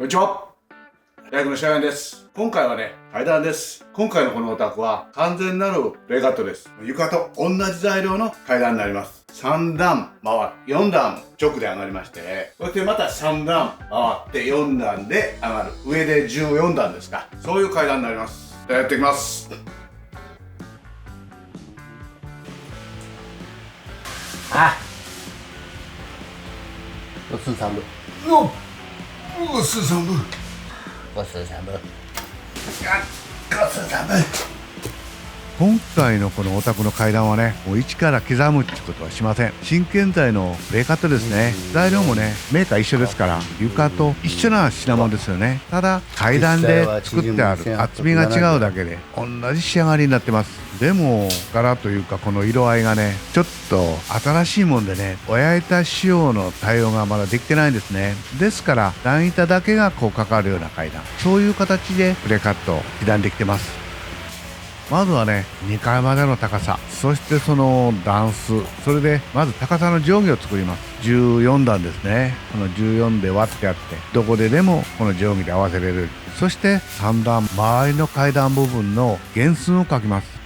こんにちは。大工の白山です。今回はね、階段です。今回のこのお宅は完全なるレイカットです。床と同じ材料の階段になります。3段回って4段直で上がりまして、そしてまた3段回って4段で上がる。上で14段ですか。そういう階段になります。じゃあやっていきます。ごちそうさま。ごちそうさま。ごちそうさま。ごちそうさま。今回のこのお宅の階段はね、もう一から刻むってことはしません。新建材のレイカットですね。材料もね、メーカー一緒ですから、床と一緒な品物ですよね。ただ、階段で作ってある厚みが違うだけで、同じ仕上がりになってます。でも、柄というかこの色合いがね、ちょっと新しいもんでね、親板仕様の対応がまだできてないんですね。ですから、段板だけがこうかかるような階段。そういう形でレイカットを刻んできてます。まずはね、2階までの高さ、そしてその段数、それでまず高さの定規を作ります。14段ですね。この14で割ってあって、どこででもこの定規で合わせれる。そして3段周りの階段部分の原寸を書きます。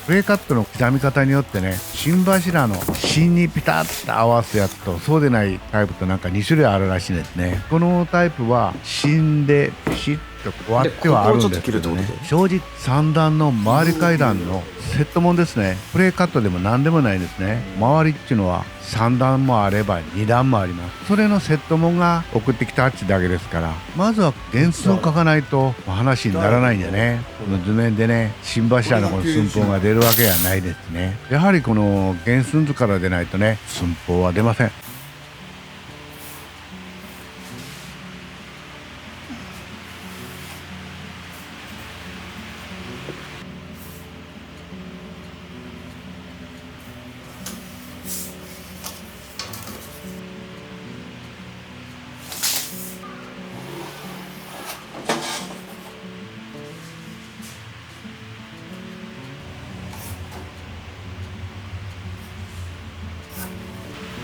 レイカットの刻み方によってね、心柱の芯にピタッと合わすやつとそうでないタイプとなんか2種類あるらしいんですね。このタイプは芯でピシッと割ってはあるんですけどね、正直3段の周り階段のセットもんですね。プレイカットでも何でもないんですね。周りっていうのは3段もあれば2段もあります。それのセットもんが送ってきたっちだけですから、まずは原寸を書かないと話にならないんでね。この図面でね、心柱のこの寸法が出るわけはないですね。やはりこの原寸図から出ないとね、寸法は出ません。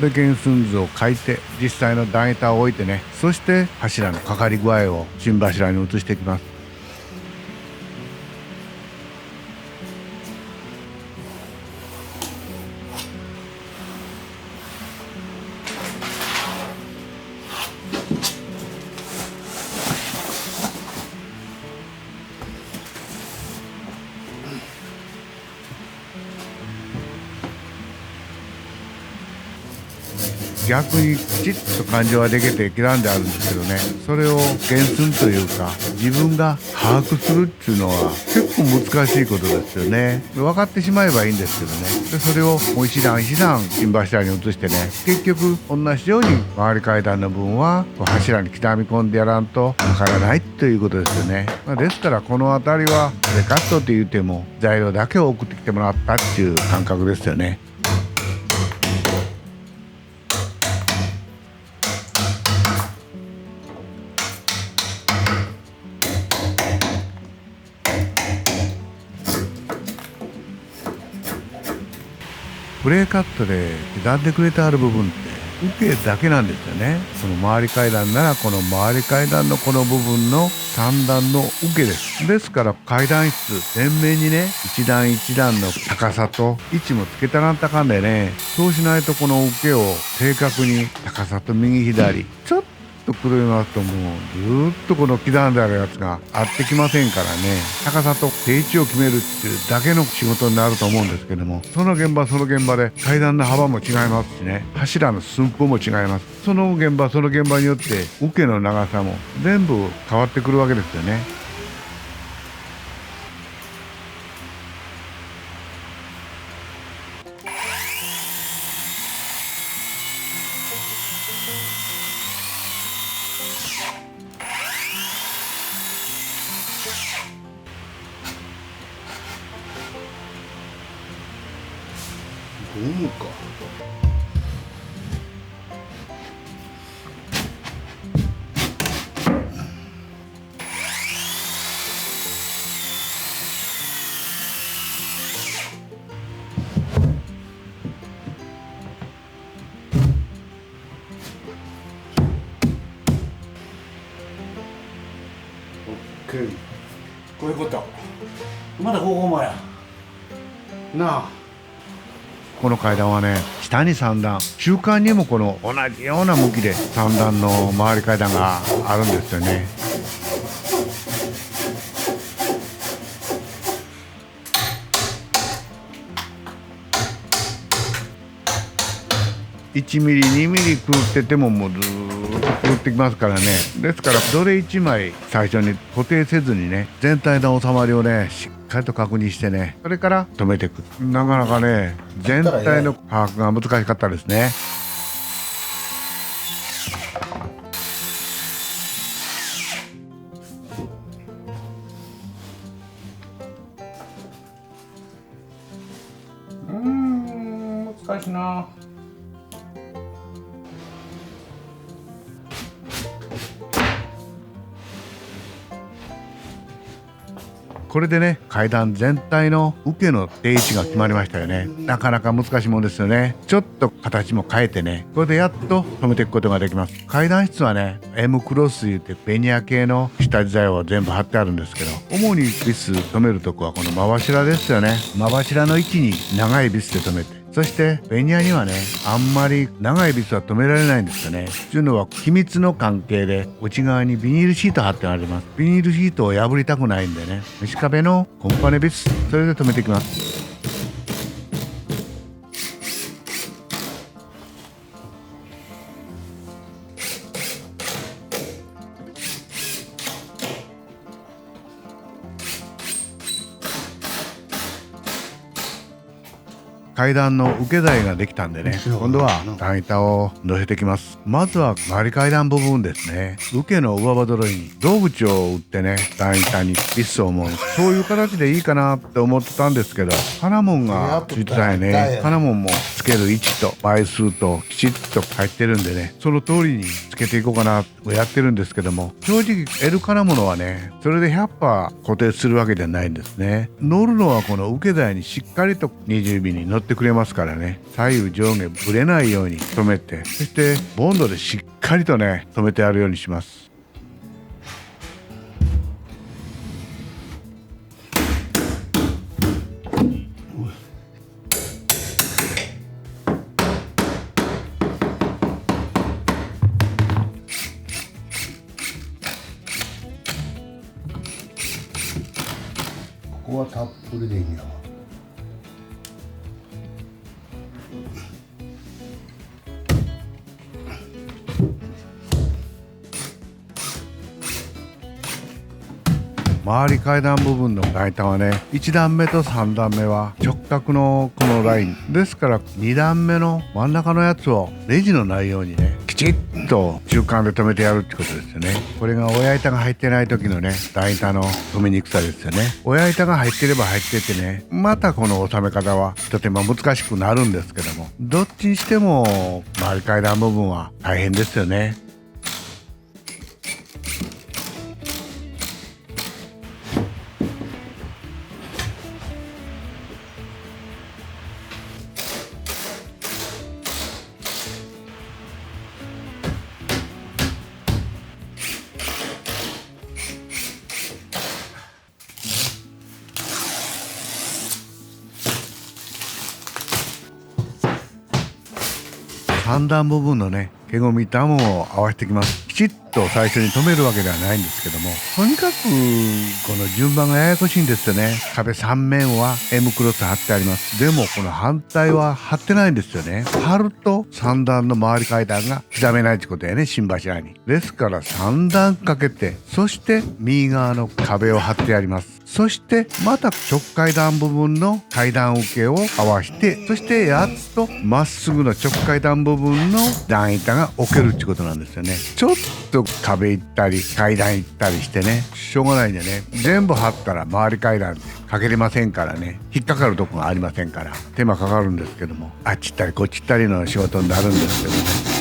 で原寸図を書いて実際の段板を置いてね、そして柱のかかり具合を心柱に移していきます。逆にきちっと感情はできて刻んであるんですけどね、それを原寸というか自分が把握するっていうのは結構難しいことですよね。分かってしまえばいいんですけどね。でそれをもう一段一段心柱に移してね、結局同じように回り階段の分は柱に刻み込んでやらんとわからないということですよね。ですからこの辺りはレカットって言っても材料だけを送ってきてもらったっていう感覚ですよね。プレーカットで刻んでくれてある部分って受けだけなんですよね。その回り階段ならこの回り階段のこの部分の3段の受けです。ですから階段室全面にね、一段一段の高さと位置もつけたらんたかんでね、そうしないとこの受けを正確に高さと右左ちょっと狂いますともうずっとこの刻んであるやつが合ってきませんからね、高さと定位置を決めるっていうだけの仕事になると思うんですけども、その現場その現場で階段の幅も違いますしね、柱の寸法も違います。その現場その現場によって受けの長さも全部変わってくるわけですよね。ゴムか。こういうこと。まだここもやなあ。この階段はね、下に3段、中間にもこの同じような向きで3段の回り階段があるんですよね。1ミリ2ミリくぐっててももうずーっとくぐってきますからね。ですからどれ1枚最初に固定せずにね、全体の収まりをねしっかりと確認してね、それから止めていく。なかなかね全体の把握が難しかったですね。難しいな。これでね、階段全体の受けの定位置が決まりましたよね。なかなか難しいもんですよね。ちょっと形も変えてね、これでやっと止めていくことができます。階段室はね、Mクロス言ってベニヤ系の下地材を全部貼ってあるんですけど、主にビス止めるとこはこの真柱ですよね。真柱の位置に長いビスで止めて、そしてベニヤにはね、あんまり長いビスは止められないんですよね。というのは気密の関係で内側にビニールシート貼ってあります。ビニールシートを破りたくないんでね、虫壁のコンパネビス、それで止めていきます。階段の受け台ができたんでね、今度は段板を乗せてきます。まずは回り階段部分ですね。受けの上歯揃いに胴縁を打ってね、段板にビスをもうそういう形でいいかなって思ってたんですけど、金門がついてたよね。金門もつける位置と倍数ときちっと入ってるんでね、その通りにつけていこうかなとやってるんですけども、正直 L 金物はね、それで100%固定するわけじゃないんですね。乗るのはこの受け台にしっかりと20尾に乗ってくれますからね、左右上下ぶれないように止めて、そしてボンドでしっかりとね止めてやるようにします。ここはたっぷりでいいんやわ。回り階段部分の段板はね、1段目と3段目は直角のこのラインですから、2段目の真ん中のやつをレジのないようにね、きちっと中間で止めてやるってことですよね。これが親板が入ってない時のね、段板の止めにくさですよね。親板が入ってれば入っててね、またこの収め方はとても難しくなるんですけども、どっちにしても回り階段部分は大変ですよね。3段部分のね、毛ゴム板も合わせてきます。きちっと最初に止めるわけではないんですけども、とにかくこの順番がややこしいんですよね。壁3面は M クロス貼ってあります。でもこの反対は貼ってないんですよね。貼ると3段の回り階段が刻めないってことやね、心柱に。ですから3段かけて、そして右側の壁を貼ってあります。そしてまた直階段部分の階段受けを合わせて、そしてやっとまっすぐの直階段部分の段板が置けるってことなんですよね。ちょっと壁行ったり階段行ったりしてね、しょうがないんでね、全部貼ったら回り階段かけれませんからね、引っかかるとこがありませんから手間かかるんですけども、あっち行ったりこっち行ったりの仕事になるんですけどね。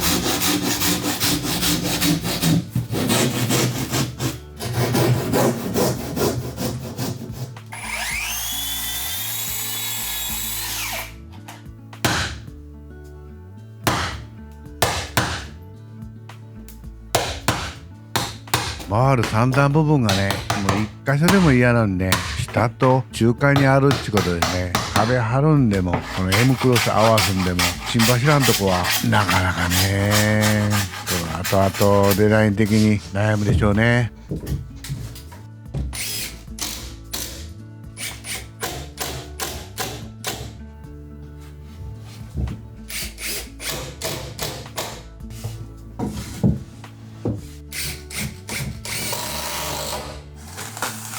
回回る三段部分がねもう一箇所でも嫌なんで、下と中間にあるってことでね、壁張るんでもこの M クロス合わすんでも心柱のとこはなかなかね、この後々デザイン的に悩むでしょうね。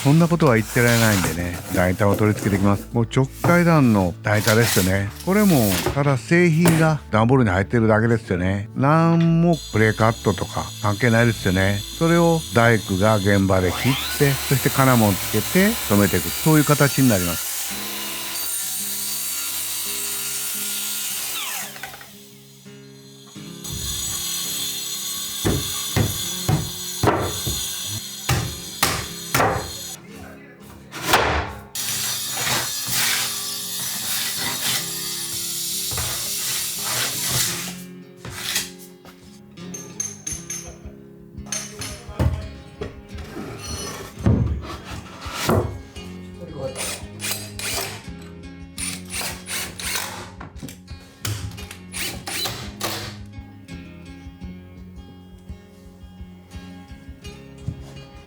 そんなことは言ってられないんでね、台板を取り付けていきます。もう直階段の台板ですよね。これもただ製品が段ボールに入ってるだけですよね。なんもプレーカットとか関係ないですよね。それを大工が現場で切って、そして金もつけて留めていく、そういう形になります。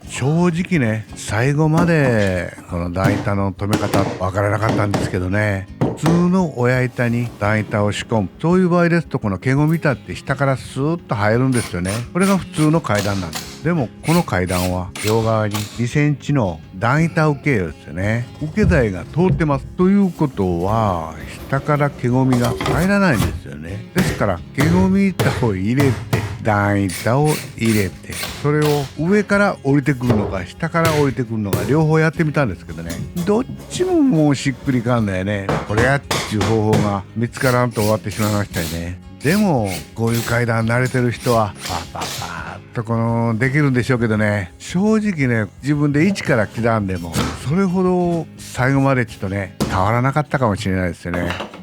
正直ね、最後までこの段板の留め方わからなかったんですけどね、普通の親板に段板を仕込む、そういう場合ですとこの毛ゴミ板って下からスーッと入るんですよね。これが普通の階段なんです。でもこの階段は両側に2センチの段板受けですよね。受け材が通ってます。ということは下から毛ゴミが入らないんですよね。ですから毛ゴミ板を入れて段板を入れて、それを上から降りてくるのか下から降りてくるのか両方やってみたんですけどね、どっちももうしっくりかんだよね。これやっちゅう方法が見つからんと終わってしまいましたよね。でもこういう階段慣れてる人はパッパッパッとこのできるんでしょうけどね、正直ね自分で一から刻んでもそれほど最後までちょっとね変わらなかったかもしれないですよね。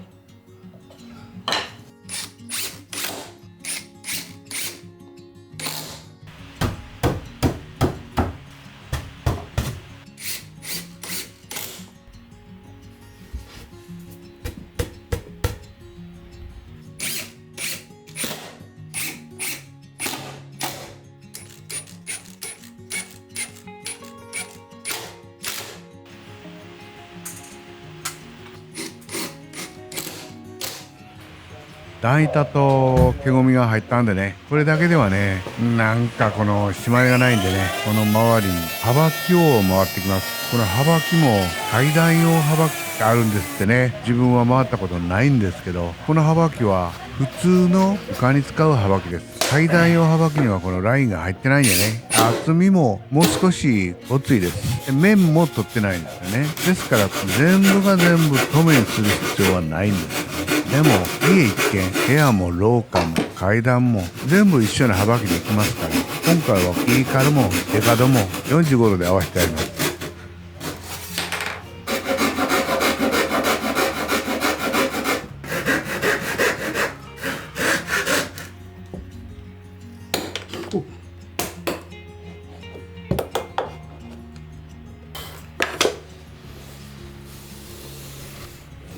段板と毛ゴミが入ったんでね、これだけではねなんかこの締まりがないんでね、この周りに幅木を回ってきます。この幅木も階段用幅木ってあるんですってね。自分は回ったことないんですけど、この幅木は普通の床に使う幅木です。階段用幅木にはこのラインが入ってないんでね、厚みももう少しごついです。面も取ってないんですよね。ですから全部が全部留めにする必要はないんですよね。でも家一軒、部屋も廊下も階段も全部一緒の幅木でいきますから、今回はキーカルもデカドも45度で合わせてあります。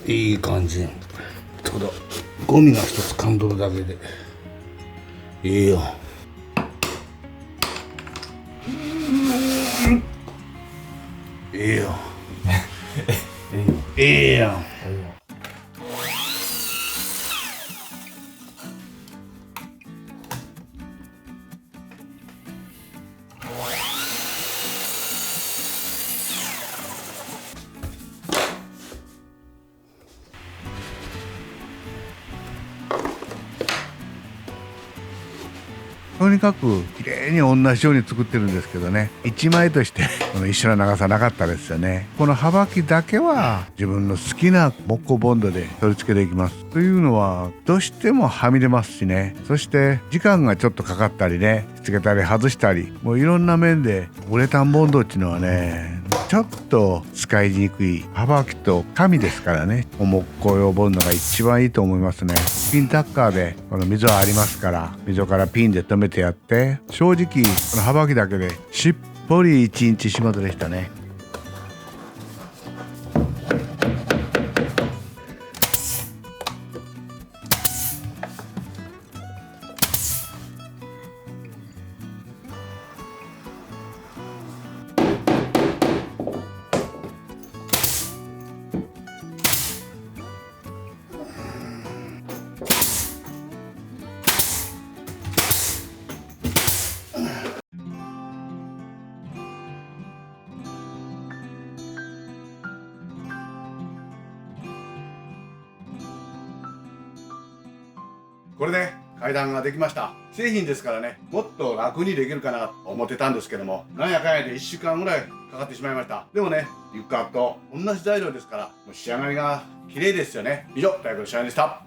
いい感じ。ただゴミが一つ噛んどるだけでいいよ。いいよ。いいよ。とにかく綺麗に同じように作ってるんですけどね、一枚としてこの一緒の長さなかったですよね。この幅木だけは自分の好きな木工ボンドで取り付けていきます。というのはどうしてもはみ出ますしね、そして時間がちょっとかかったりねしつけたり外したり、もういろんな面でウレタンボンドっていうのはね、ちょっと使いにくい幅木と紙ですからね、重っこいをボンドが一番いいと思いますね。ピンタッカーでこの溝はありますから、溝からピンで留めてやって、正直この幅木だけでしっぽり1日仕事でしたね。これで階段ができました。製品ですからね、もっと楽にできるかなと思ってたんですけども、なんやかんやで1週間ぐらいかかってしまいました。でもね、床と同じ材料ですから、もう仕上がりが綺麗ですよね。以上、大工の仕上がりでした。